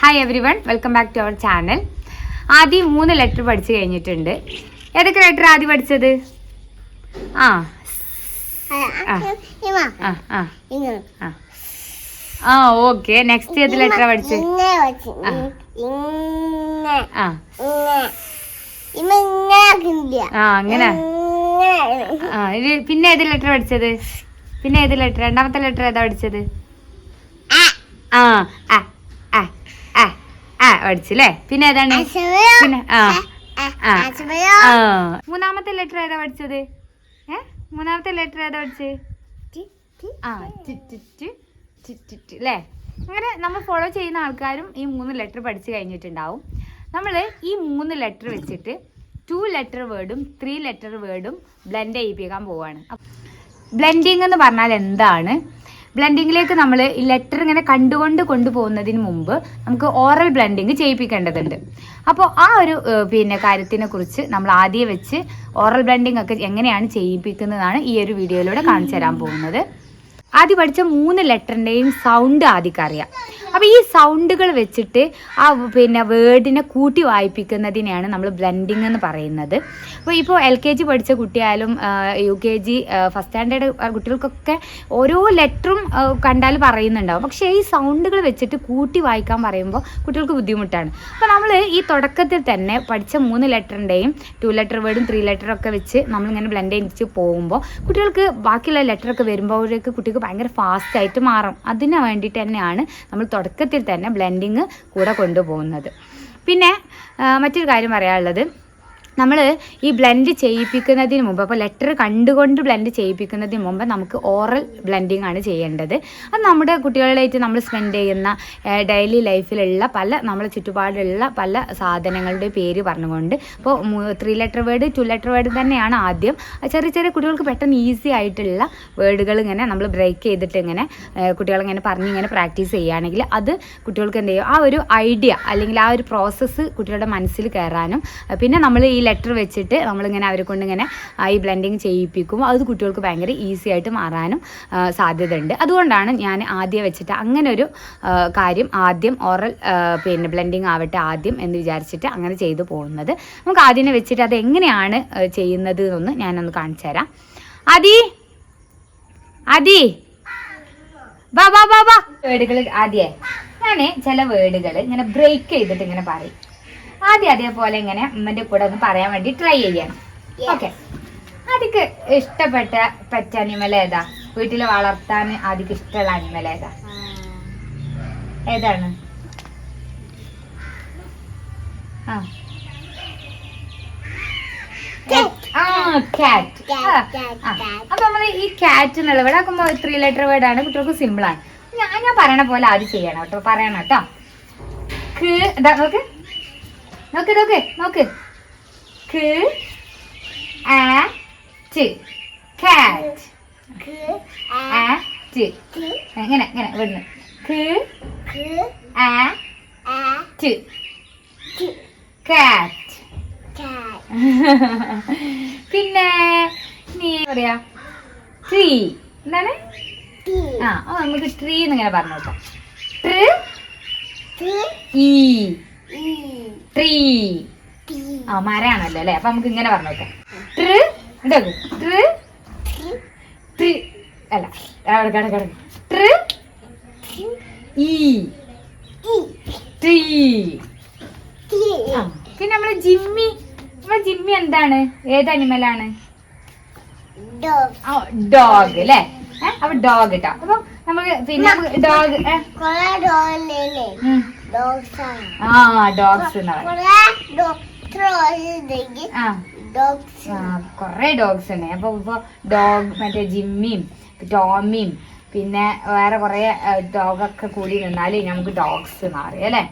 Hi everyone, welcome back to our channel. ആദ്യം 3 letter പഠിച്ചു കഴിഞ്ഞിട്ടുണ്ട്. ഏതൊക്കെ ലെറ്റർ ആദ്യം പഠിച്ചത്? ഓക്കെ. നെക്സ്റ്റ് ഏത് ലെറ്റർ പഠിച്ചത്? അങ്ങനെ. പിന്നെ ഏത് ലെറ്റർ പഠിച്ചത്? പിന്നെ ഏത് ലെറ്റർ? രണ്ടാമത്തെ ലെറ്റർ ഏതാ പഠിച്ചത്? പഠിച്ചല്ലേ. പിന്നെ ഏതാണ്? പിന്നെ മൂന്നാമത്തെ ലെറ്റർ ഏതാ പഠിച്ചത്? മൂന്നാമത്തെ ലെറ്റർ ഏതാ പഠിച്ചത്? അല്ലേ? അങ്ങനെ നമ്മൾ ഫോളോ ചെയ്യുന്ന ആൾക്കാരും ഈ 3 ലെറ്റർ പഠിച്ചു കഴിഞ്ഞിട്ടുണ്ടാവും. നമ്മൾ ഈ 3 ലെറ്റർ വെച്ചിട്ട് 2 ലെറ്റർ വേർഡും 3 ലെറ്റർ വേർഡും ബ്ലെൻഡ് ചെയ്യിപ്പിക്കാൻ പോവാണ്. ബ്ലെൻഡിങ് എന്ന് പറഞ്ഞാൽ എന്താണ്? ബ്ലെൻഡിങ്ങിലേക്ക് നമ്മൾ ഈ ലെറ്റർ ഇങ്ങനെ കണ്ടുകൊണ്ട് കൊണ്ടുപോകുന്നതിന് മുമ്പ് നമുക്ക് ഓറൽ ബ്ലെൻഡിങ് ചെയ്യിപ്പിക്കേണ്ടതുണ്ട്. അപ്പോൾ ആ ഒരു കാര്യത്തിനെ കുറിച്ച് നമ്മൾ ആദ്യം വെച്ച് ഓറൽ ബ്ലെൻഡിങ് ഒക്കെ എങ്ങനെയാണ് ചെയ്യിപ്പിക്കുന്നതാണ് ഈ ഒരു വീഡിയോയിലൂടെ കാണിച്ചു തരാൻ പോകുന്നത്. ആദ്യം പഠിച്ച 3 ലെറ്ററിൻ്റെയും സൗണ്ട് ആദ്യം അറിയാം. അപ്പോൾ ഈ സൗണ്ടുകൾ വെച്ചിട്ട് ആ വേർഡിനെ കൂട്ടി വായിപ്പിക്കുന്നതിനെയാണ് നമ്മൾ ബ്ലെൻഡിങ് എന്ന് പറയുന്നത്. ഇപ്പോൾ LKG പഠിച്ച കുട്ടിയായാലും UKG ഫസ്റ്റ് സ്റ്റാൻഡേർഡ് കുട്ടികൾക്കൊക്കെ ഓരോ ലെറ്ററും കണ്ടാൽ പറയുന്നുണ്ടാവും. പക്ഷേ ഈ സൗണ്ടുകൾ വെച്ചിട്ട് കൂട്ടി വായിക്കാൻ പറയുമ്പോൾ കുട്ടികൾക്ക് ബുദ്ധിമുട്ടാണ്. അപ്പോൾ നമ്മൾ ഈ തുടക്കത്തിൽ തന്നെ പഠിച്ച 3 ലെറ്ററിൻ്റെയും 2 ലെറ്റർ വേർഡും 3 ലെറ്ററൊക്കെ വെച്ച് നമ്മളിങ്ങനെ ബ്ലെൻഡ് ചെയ്യിച്ച് പോകുമ്പോൾ കുട്ടികൾക്ക് ബാക്കിയുള്ള ലെറ്ററൊക്കെ വരുമ്പോഴേക്ക് കുട്ടിക്ക് ഭയങ്കര ഫാസ്റ്റായിട്ട് മാറും. അതിന് വേണ്ടിയിട്ട് തന്നെയാണ് നമ്മൾ തുടക്കത്തിൽ തന്നെ ബ്ലെൻഡിങ് കൂടെ കൊണ്ടുപോകുന്നത്. പിന്നെ മറ്റൊരു കാര്യം പറയാനുള്ളത്, നമ്മൾ ഈ ബ്ലെൻഡ് ചെയ്യിപ്പിക്കുന്നതിന് മുമ്പ്, അപ്പോൾ ലെറ്റർ കണ്ടുകൊണ്ട് ബ്ലെൻഡ് ചെയ്യിപ്പിക്കുന്നതിന് മുമ്പ് നമുക്ക് ഓറൽ ബ്ലെൻഡിങ് ആണ് ചെയ്യേണ്ടത്. അത് നമ്മുടെ കുട്ടികളായിട്ട് നമ്മൾ സ്പെൻഡ് ചെയ്യുന്ന ഡെയിലി ലൈഫിലുള്ള നമ്മുടെ ചുറ്റുപാടുള്ള പല സാധനങ്ങളുടെ പേര് പറഞ്ഞുകൊണ്ട്, ഇപ്പോൾ 3 ലെറ്റർ വേർഡ് 2 ലെറ്റർ വേർഡ് തന്നെയാണ് ആദ്യം. ചെറിയ ചെറിയ കുട്ടികൾക്ക് പെട്ടെന്ന് ഈസി ആയിട്ടുള്ള വേർഡുകൾ ഇങ്ങനെ നമ്മൾ ബ്രേക്ക് ചെയ്തിട്ട് ഇങ്ങനെ കുട്ടികളിങ്ങനെ പറഞ്ഞിങ്ങനെ പ്രാക്ടീസ് ചെയ്യുകയാണെങ്കിൽ അത് കുട്ടികൾക്ക് എന്ത് ചെയ്യും, ആ ഒരു ഐഡിയ അല്ലെങ്കിൽ ആ ഒരു പ്രോസസ്സ് കുട്ടികളുടെ മനസ്സിൽ കയറാനും, പിന്നെ നമ്മൾ ഈ ലെറ്റർ വെച്ചിട്ട് നമ്മളിങ്ങനെ അവരെ കൊണ്ട് ഇങ്ങനെ ഈ ബ്ലെൻഡിങ് ചെയ്യിപ്പിക്കുമ്പോൾ അത് കുട്ടികൾക്ക് ഭയങ്കര ഈസി ആയിട്ട് മാറാനും സാധ്യതയുണ്ട്. അതുകൊണ്ടാണ് ഞാൻ ആദ്യം വെച്ചിട്ട് അങ്ങനെ ഒരു കാര്യം ആദ്യം ഓറൽ ബ്ലെൻഡിങ് ആവട്ടെ ആദ്യം എന്ന് വിചാരിച്ചിട്ട് അങ്ങനെ ചെയ്തു പോകുന്നത്. നമുക്ക് ആദ്യം വെച്ചിട്ട് അത് എങ്ങനെയാണ് ചെയ്യുന്നത് എന്നൊന്ന് ഞാനൊന്ന് കാണിച്ചു തരാം. ആദി ബാ വേർഡുകൾ ആദ്യേ ഞാൻ ചില വേർഡുകൾ ഇങ്ങനെ ബ്രേക്ക് ചെയ്തിട്ട് ഇങ്ങനെ പറയും. ആദ്യം അതേപോലെ ഇങ്ങനെ അമ്മൻ്റെ കൂടെ ഒന്ന് പറയാൻ വേണ്ടി ട്രൈ ചെയ്യണം. ഓക്കെ. ആദ്യക്ക് ഇഷ്ടപ്പെട്ട പെറ്റ് അനിമൽ ഏതാ? വീട്ടിൽ വളർത്താൻ ആദ്യക്ക് ഇഷ്ടമുള്ള അനിമൽ ഏതാ? ഏതാണ്? ക്യാറ്റ്. അപ്പൊ നമ്മള് ഈ ക്യാറ്റ് എന്നുള്ള വേർഡ് ആക്കുമ്പോ 3 ലെറ്റർ വേർഡ് ആണ്, കുട്ടികൾക്ക് സിമ്പിൾ ആണ്. ഞാൻ പറയണ പോലെ ആദ്യം ചെയ്യണം കേട്ടോ, പറയണം കേട്ടോ. നോക്ക് കാറ്റ്. ഇങ്ങനെ വിടുന്നു. കാറ്റ്. പിന്നെ നീ പറയാ ട്രീ. എന്താണ്? നമുക്ക് ട്രീ എന്നിങ്ങനെ പറഞ്ഞു നോക്കാം. ട്രീ. മരാണല്ലോ അല്ലെ? അപ്പൊ നമുക്ക് ഇങ്ങനെ പറഞ്ഞു നോക്കാം. പിന്നെ നമ്മള് ജിമ്മി എന്താണ്? ഏത് അനിമലാണ്? ഡോഗ് അല്ലേ? അപ്പൊ ഡോഗ് ഇട്ടാ. അപ്പൊ നമുക്ക് പിന്നെ ഡോഗ് ഡോഗ്സ് കൊറേ ഡോഗ്സ് ഉണ്ട്. അപ്പൊ ഡോഗ് മറ്റേ ജിമ്മിയും ടോമിയും പിന്നെ വേറെ കൊറേ ഡോഗൊക്കെ കൂടി നിന്നാല് നമുക്ക് ഡോഗ്സ് മാറി അല്ലേ?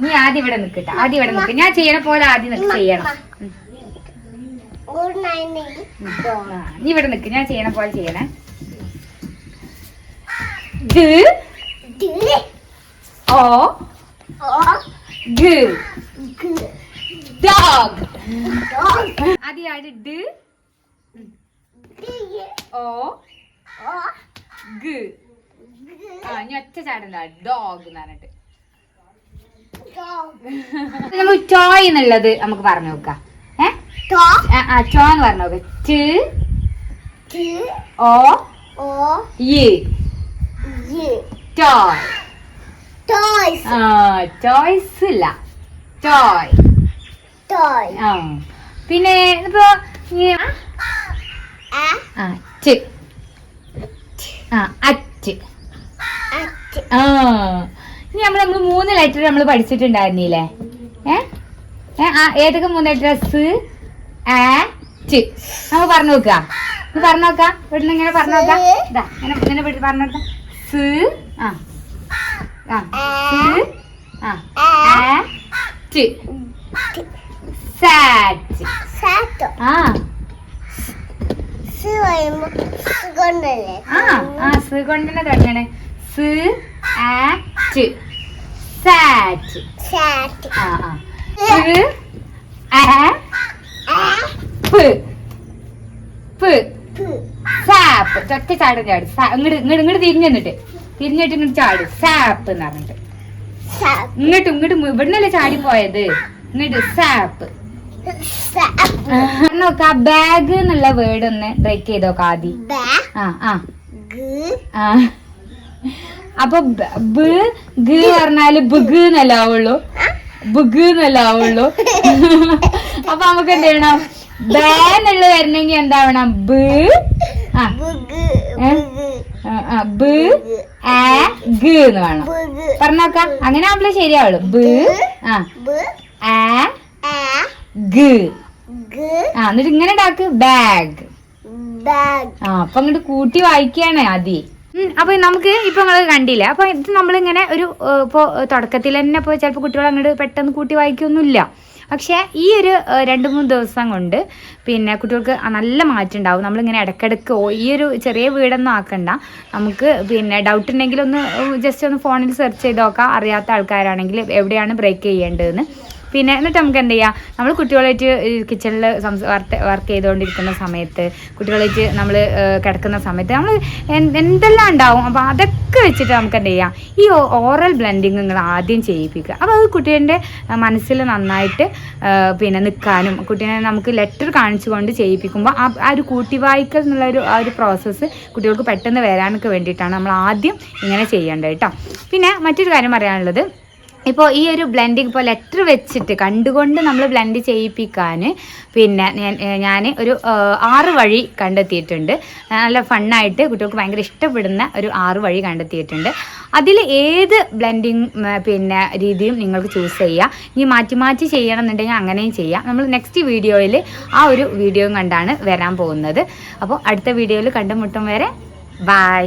നീ ആദ്യം ഇവിടെ നിക്കട്ടെ. ഞാൻ ചെയ്യണ പോലെ ആദ്യം ചെയ്യണം. നീ ഇവിടെ നിക്ക്, ഞാൻ ചെയ്യണ പോലെ ചെയ്യണേ. ഡോഗ്. ആദ്യം ഓ ഗ ഇനി ഒറ്റ ചാടണ്ട ഡോഗ് എന്ന് പറഞ്ഞിട്ട് നമുക്ക് ടോയ് എന്നുള്ളത് നമുക്ക് പറഞ്ഞു നോക്കാം ടോ എന്ന് പറഞ്ഞു നോക്കാം ടോയ് ടോയ്സ് ഇല്ല ടോയ് പിന്നെ ഇപ്പൊ അച്ച് ഇനി നമ്മള് 3 ലെറ്റർ നമ്മൾ പഠിച്ചിട്ടുണ്ടായിരുന്നില്ലേ ഏതൊക്കെ 3 ലെറ്റർ സ് നമുക്ക് പറഞ്ഞു നോക്കാം വീട്ടിൽ ഇങ്ങനെ പറഞ്ഞു നോക്കാം ഇങ്ങനെ പറഞ്ഞു നോക്കാം സ് കൊണ്ടന്നെ തുടങ്ങണേ ഒറ്റ ചാടും ചാട് ഇങ്ങോട്ട് തിരിഞ്ഞിട്ട് ഇങ്ങോട്ട് ചാടും സാപ്പ് എന്ന് പറഞ്ഞിട്ട് ഇങ്ങോട്ടും ഇവിടുന്നല്ലേ ചാടി പോയത് ഇങ്ങോട്ട് സാപ്പ് നോക്കാ ബാഗ് എന്നുള്ള വേർഡ് ഒന്ന് ബ്രേക്ക് ചെയ്ത് നോക്കാം ആദ്യം അപ്പൊ പറഞ്ഞാല് ബുഗ് എന്നല്ല ആവുള്ളൂ അപ്പൊ നമുക്ക് എന്ത് ചെയ്യണം ബേ എന്നുള്ള വരണമെങ്കിൽ എന്താവണം എന്ന് വേണം പറഞ്ഞോക്കാം അങ്ങനെ ആവുമ്പോ ശരിയാവുള്ളൂ എന്നിട്ട് ഇങ്ങനെ ഉണ്ടാക്ക് ബാഗ് അപ്പൊ അങ്ങോട്ട് കൂട്ടി വായിക്കാണ് ആദ്യം അപ്പൊ നമുക്ക് ഇപ്പൊ നിങ്ങള് കണ്ടില്ല അപ്പൊ ഇത് നമ്മളിങ്ങനെ ഒരു ഇപ്പൊ തുടക്കത്തിൽ തന്നെ ഇപ്പൊ ചിലപ്പോ കുട്ടികൾ അങ്ങോട്ട് പെട്ടെന്ന് കൂട്ടി വായിക്കൊന്നുമില്ല പക്ഷെ ഈ ഒരു 2-3 ദിവസം കൊണ്ട് പിന്നെ കുട്ടികൾക്ക് നല്ല മാറ്റം ഉണ്ടാവും നമ്മളിങ്ങനെ ഇടയ്ക്കിടയ്ക്ക് ഈ ഒരു ചെറിയ വീടൊന്നും ആക്കണ്ട നമുക്ക് പിന്നെ ഡൗട്ട് ഉണ്ടെങ്കിൽ ഒന്ന് ജസ്റ്റ് ഒന്ന് ഫോണിൽ സെർച്ച് ചെയ്ത് നോക്കാം അറിയാത്ത ആൾക്കാരാണെങ്കിൽ എവിടെയാണ് ബ്രേക്ക് ചെയ്യേണ്ടതെന്ന് പിന്നെ എന്നിട്ട് നമുക്ക് എന്ത് ചെയ്യാം നമ്മൾ കുട്ടികളായിട്ട് കിച്ചണിൽ വർക്ക് ചെയ്തുകൊണ്ടിരിക്കുന്ന സമയത്ത് കുട്ടികളായിട്ട് നമ്മൾ കിടക്കുന്ന സമയത്ത് നമ്മൾ എന്തെല്ലാം ഉണ്ടാവും അപ്പോൾ അതൊക്കെ വെച്ചിട്ട് നമുക്ക് എന്ത് ചെയ്യാം ഈ ഓറൽ ബ്ലെൻഡിങ് നിങ്ങൾ ആദ്യം ചെയ്യിപ്പിക്കുക അപ്പോൾ അത് കുട്ടീൻ്റെ മനസ്സിൽ നന്നായിട്ട് പിന്നെ നിൽക്കാനും കുട്ടീനെ നമുക്ക് ലെറ്റർ കാണിച്ചുകൊണ്ട് ചെയ്യിപ്പിക്കുമ്പോൾ ആ ഒരു കൂട്ടിവായിക്കൽ എന്നുള്ള ആ ഒരു പ്രോസസ്സ് കുട്ടികൾക്ക് പെട്ടെന്ന് വരാനൊക്കെ വേണ്ടിയിട്ടാണ് നമ്മൾ ആദ്യം ഇങ്ങനെ ചെയ്യേണ്ടത് കേട്ടോ പിന്നെ മറ്റൊരു കാര്യം പറയാനുള്ളത് ഇപ്പോൾ ഈ ഒരു ബ്ലെൻഡിങ് ഇപ്പോൾ ലെറ്റർ വെച്ചിട്ട് കണ്ടുകൊണ്ട് നമ്മൾ ബ്ലെൻഡ് ചെയ്യിപ്പിക്കാൻ പിന്നെ ഞാൻ ഒരു 6 വഴി കണ്ടെത്തിയിട്ടുണ്ട് നല്ല ഫണ്ണായിട്ട് കുട്ടികൾക്ക് ഭയങ്കര ഇഷ്ടപ്പെടുന്ന ഒരു 6 വഴി കണ്ടെത്തിയിട്ടുണ്ട് അതിൽ ഏത് ബ്ലെൻഡിങ് പിന്നെ രീതിയും നിങ്ങൾക്ക് ചൂസ് ചെയ്യാം ഇനി മാറ്റി ചെയ്യണം എന്നുണ്ടെങ്കിൽ അങ്ങനെയും ചെയ്യാം നമ്മൾ നെക്സ്റ്റ് വീഡിയോയിൽ ആ ഒരു വീഡിയോയും കണ്ടാണ് വരാൻ പോകുന്നത് അപ്പോൾ അടുത്ത വീഡിയോയിൽ കണ്ടുമുട്ടും വരെ ബൈ